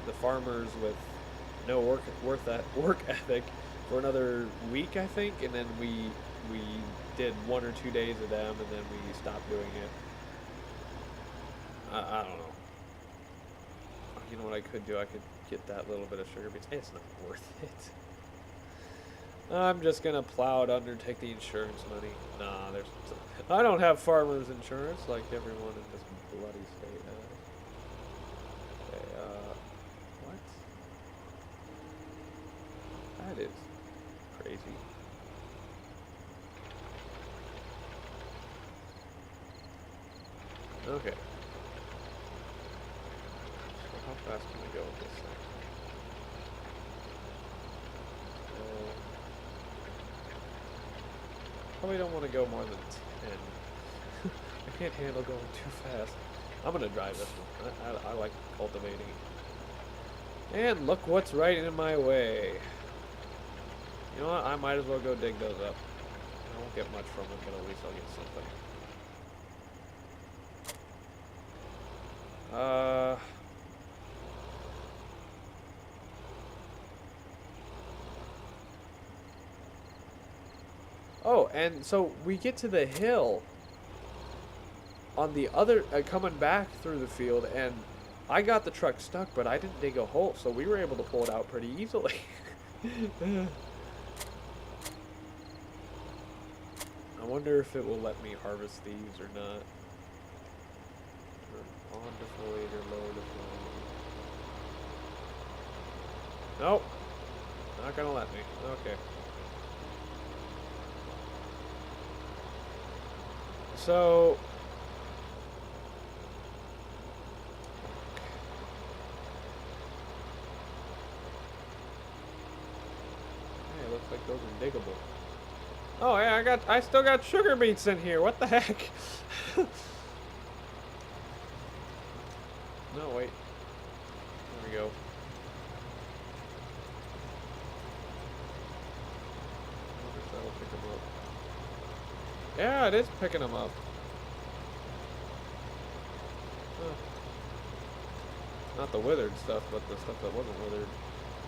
the farmers with no work ethic for another week, I think, and then we did 1 or 2 days of them, and then we stopped doing it. I don't know. You know what I could do? I could get that little bit of sugar beets. It's not worth it. I'm just gonna plow it under, take the insurance money. Nah, I don't have farmers insurance like everyone in this bloody state has. Okay, what? That is crazy. Okay. So how fast can we go with this thing? Probably don't want to go more than 10. I can't handle going too fast. I'm gonna drive this one. I like cultivating. And look what's right in my way. You know what? I might as well go dig those up. I won't get much from it, but at least I'll get something. Oh, and so we get to the hill on the other, coming back through the field, and I got the truck stuck, but I didn't dig a hole, so we were able to pull it out pretty easily. I wonder if it will let me harvest these or not. On defoliator, low defoliator. Nope. Not gonna let me. Okay. So... Hey, it looks like those are diggable. Oh yeah, I still got sugar beets in here. What the heck? No, wait. There we go. I wonder if that'll pick them up. Yeah, it is picking them up. Huh. Not the withered stuff, but the stuff that wasn't withered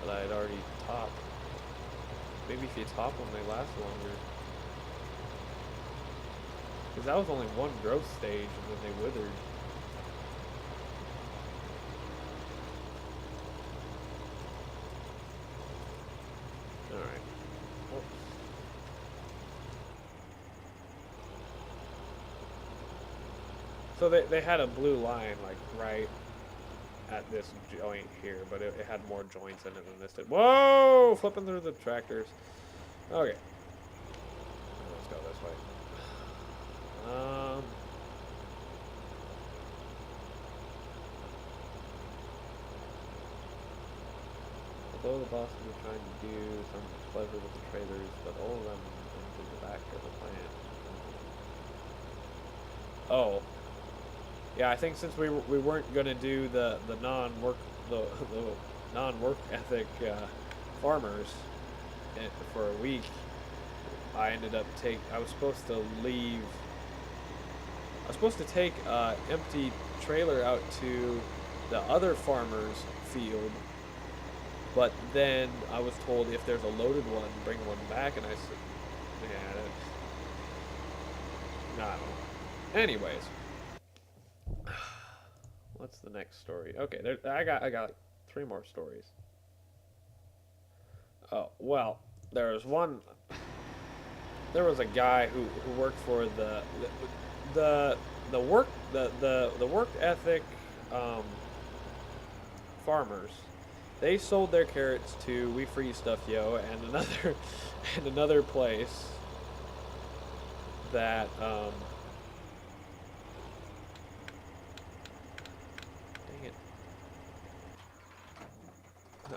that I had already topped. Maybe if you top them, they last longer. Because that was only one growth stage, and then they withered. Alright. Oh. So they had a blue line, like, right at this joint here, but it had more joints in it than this did. Whoa! Flipping through the tractors. Okay. Let's go this way. Although the bosses are trying to do some pleasure with the traders, but all of them into the back of the plant. Oh. Yeah, I think since we weren't gonna do the non-work ethic farmers for a week, I ended up I was supposed to leave. I was supposed to take empty trailer out to the other farmer's field, but then I was told if there's a loaded one, bring one back, and I said, yeah, I don't know. Anyways, what's the next story? Okay, I got like 3 more stories. Oh well, there was one. There was a guy who worked for the work ethic farmers. They sold their carrots to We Free Stuff Yo and another place that dang it.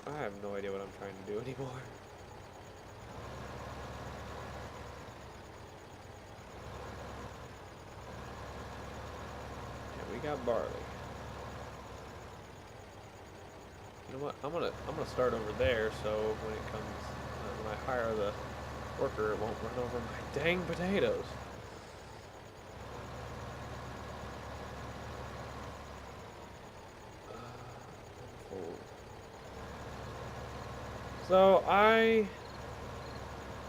I have no idea what I'm trying to do anymore. We got barley. You know what? I'm gonna start over there, so when it comes when I hire the worker, it won't run over my dang potatoes. Oh. So I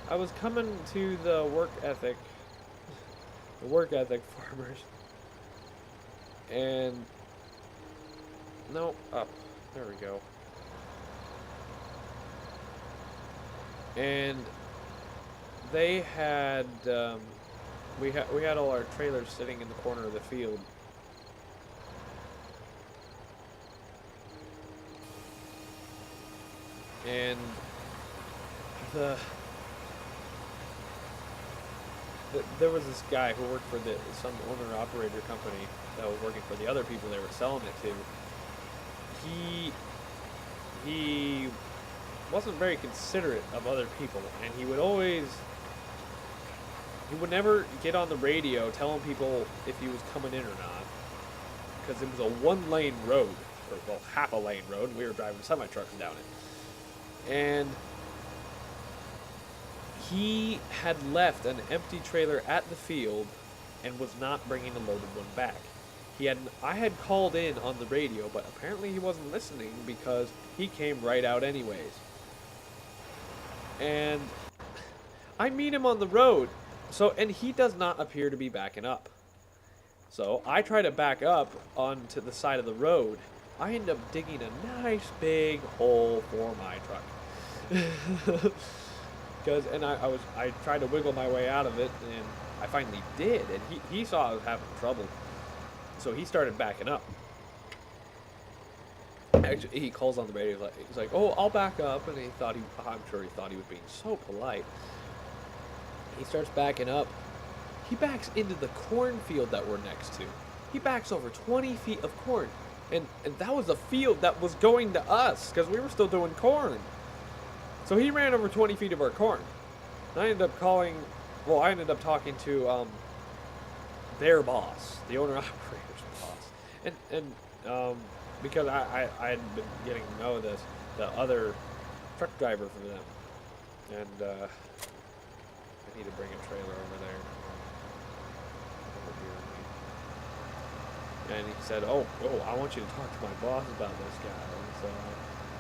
was coming to the work ethic farmers, and no, up. There we go. And they had we had all our trailers sitting in the corner of the field. And the, there was this guy who worked for some owner operator company that was working for the other people they were selling it to. He wasn't very considerate of other people, and he would never get on the radio telling people if he was coming in or not, because it was a one-lane road, or well, half a lane road, and we were driving semi-trucks down it. And he had left an empty trailer at the field and was not bringing a loaded one back. I had called in on the radio, but apparently he wasn't listening because he came right out anyways. And I meet him on the road, and he does not appear to be backing up. So I try to back up onto the side of the road. I end up digging a nice big hole for my truck. I tried to wiggle my way out of it, and I finally did, and he saw I was having trouble. So he started backing up. Actually, he calls on the radio. He's like, "Oh, I'll back up," and I'm sure he thought he was being so polite. He starts backing up. He backs into the cornfield that we're next to. He backs over 20 feet of corn, and that was a field that was going to us because we were still doing corn. So he ran over 20 feet of our corn. And I ended up talking to their boss, the owner operator's boss, and because I had been getting to know the other truck driver for them, and I need to bring a trailer over there. And he said, "Oh, I want you to talk to my boss about this guy." And so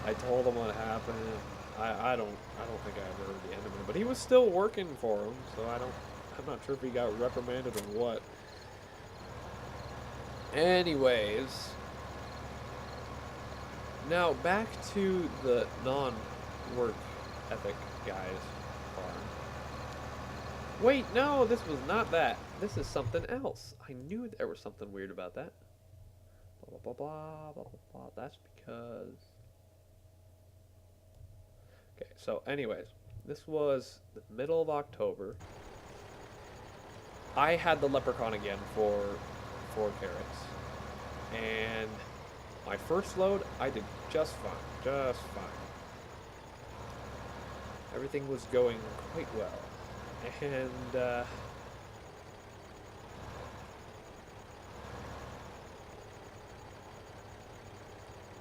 I told him what happened. I don't think I ever heard the end of it, but he was still working for him, so I'm not sure if he got reprimanded or what. Anyways, now back to the non-work ethic guy's farm. Wait, no, this was not that. This is something else. I knew there was something weird about that. Blah, blah, blah, blah, blah, blah. That's because... Okay, so anyways, this was the middle of October. I had the leprechaun again for 4 carrots. And my first load, I did just fine. Everything was going quite well. And,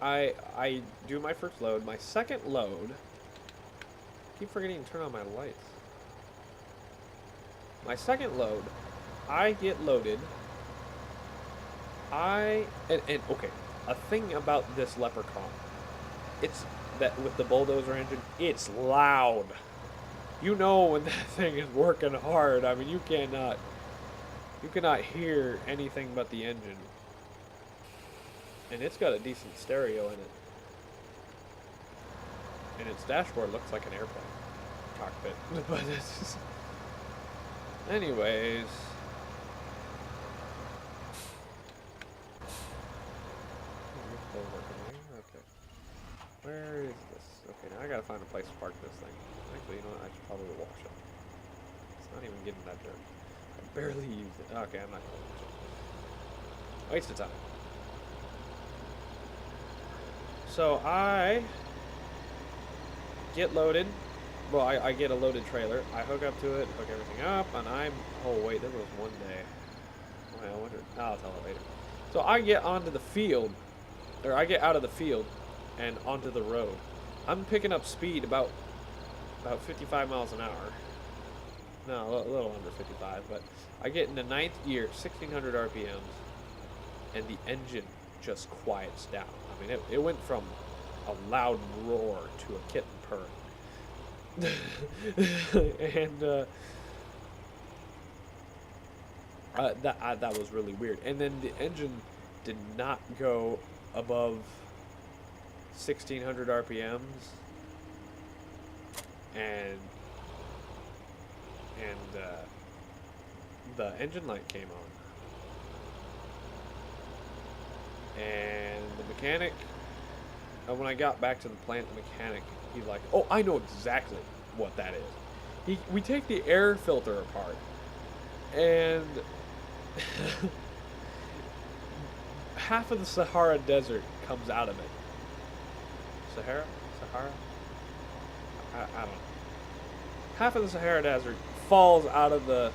I do my first load. My second load... keep forgetting to turn on my lights. My second load, I get loaded. Okay, a thing about this leprechaun, it's that with the bulldozer engine, it's loud. You know when that thing is working hard. I mean, you cannot hear anything but the engine. And it's got a decent stereo in it. And its dashboard looks like an airplane cockpit. But it's just... Anyways. Okay. Where is this? Okay, now I gotta find a place to park this thing. Actually, you know what? I should probably wash it. It's not even getting that dirt. I barely used it. Okay, I'm not gonna wash it. Waste of time. So I get loaded. Well, I get a loaded trailer. I hook up to it, hook everything up, and oh wait, there was one day. Well, I wonder. I'll tell it later. So I get onto the field, or I get out of the field and onto the road. I'm picking up speed about 55 miles an hour. No, a little under 55, but I get into 9th gear, 1600 RPMs, and the engine just quiets down. I mean, it went from a loud roar to a kitten purr And that was really weird. And then the engine did not go above 1600 RPMs, and the engine light came on, and the mechanic. When I got back to the plant, the mechanic, he's like, "Oh, I know exactly what that is." We take the air filter apart, and half of the Sahara Desert comes out of it. Sahara? I don't know. Half of the Sahara Desert falls out of the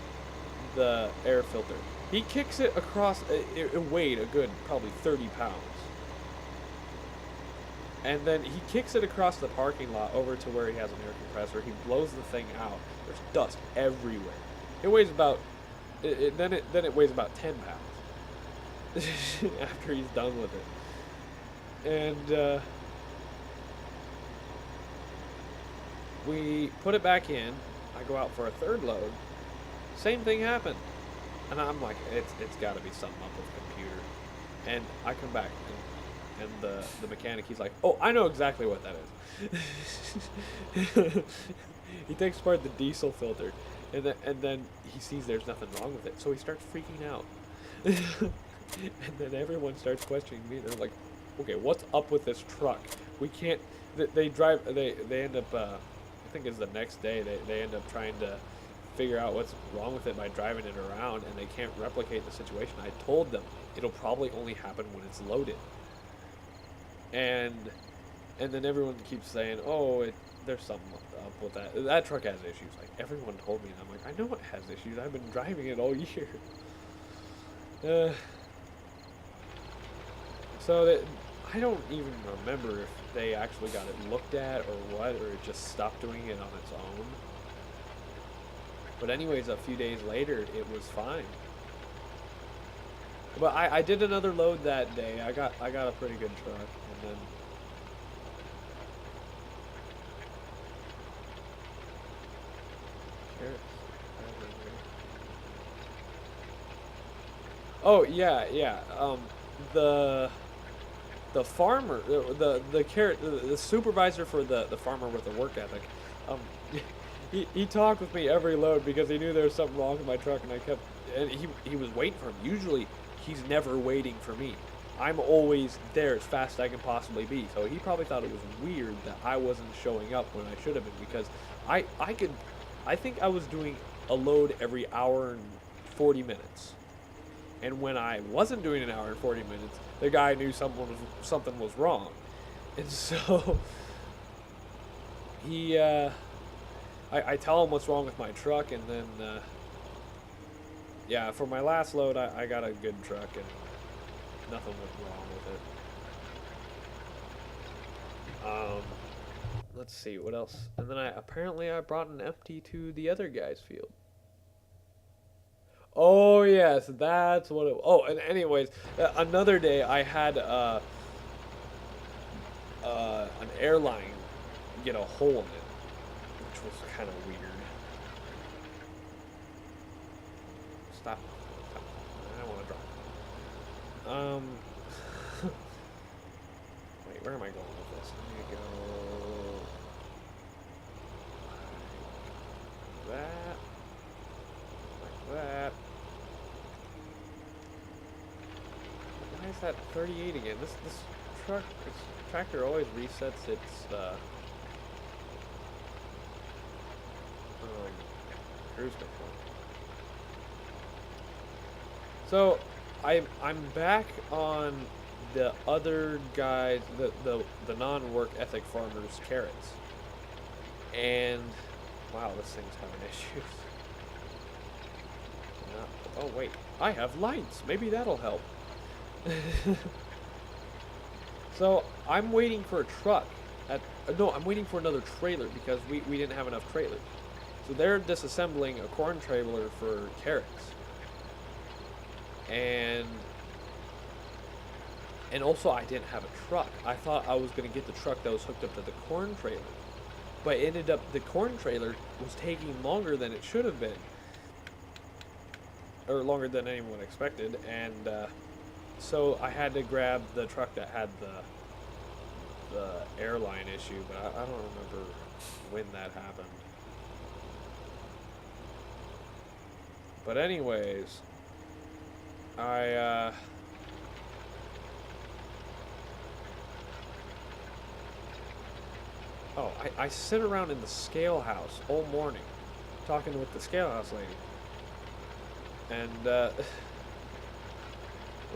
air filter. He kicks it across. It weighed a good probably 30 pounds. And then he kicks it across the parking lot over to where he has an air compressor. He blows the thing out. There's dust everywhere. It weighs about. Then it weighs about 10 pounds after he's done with it. And we put it back in. I go out for a third load. Same thing happened. And I'm like, it's got to be something up with the computer. And I come back, and the mechanic, he's like, "Oh, I know exactly what that is." He takes apart the diesel filter, and then he sees there's nothing wrong with it, so he starts freaking out. And then everyone starts questioning me. They're like, "Okay, what's up with this truck? We can't." They end up. I think it's the next day. They end up trying to figure out what's wrong with it by driving it around, and they can't replicate the situation. I told them it'll probably only happen when it's loaded. And then everyone keeps saying, "Oh, there's something up with that. That truck has issues." Like, everyone told me, and I'm like, I know it has issues. I've been driving it all year. So that I don't even remember if they actually got it looked at or what, or it just stopped doing it on its own. But anyways, a few days later, it was fine. But I did another load that day. I got a pretty good truck, and then oh yeah. The farmer, the supervisor for the farmer with the work ethic, um, he talked with me every load because he knew there was something wrong with my truck, and he was waiting for him. Usually, he's never waiting for me. I'm always there as fast as I can possibly be. So he probably thought it was weird that I wasn't showing up when I should have been, because I think I was doing a load every hour and 40 minutes. And when I wasn't doing an hour and 40 minutes, the guy knew something was wrong. And so he I tell him what's wrong with my truck, and then yeah, for my last load, I got a good truck, and nothing went wrong with it. Let's see, what else? And then apparently I brought an empty to the other guy's field. Oh yes, that's what it. Oh, and anyways, another day I had an airline get a hole in it, which was kind of weird. Stop. I don't want to drop. Wait, where am I going with this? I'm gonna go like that, like that. Why is that 38 again? This tractor always resets its cruise control. So I'm back on the other guys, the non-work ethic farmers' carrots, and wow, this thing's having issues. Oh wait, I have lights. Maybe that'll help. So I'm waiting for a truck. No, I'm waiting for another trailer because we didn't have enough trailers. So they're disassembling a corn trailer for carrots. And also I didn't have a truck. I thought I was going to get the truck that was hooked up to the corn trailer. but it ended up the corn trailer was taking longer than it should have been, or longer than anyone expected, and so I had to grab the truck that had the airline issue, but I don't remember when that happened. But anyways, I I sit around in the scale house all morning talking with the scale house lady. And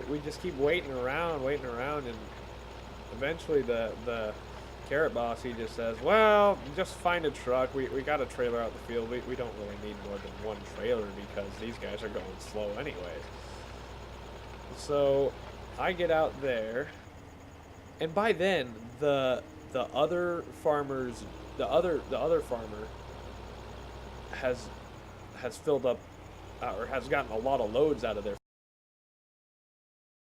we just keep waiting around, and eventually the carrot boss, he just says, well, just find a truck. We got a trailer out the field. We don't really need more than one trailer because these guys are going slow anyways. So I get out there, and by then the other farmers, the other farmer has filled up or has gotten a lot of loads out of their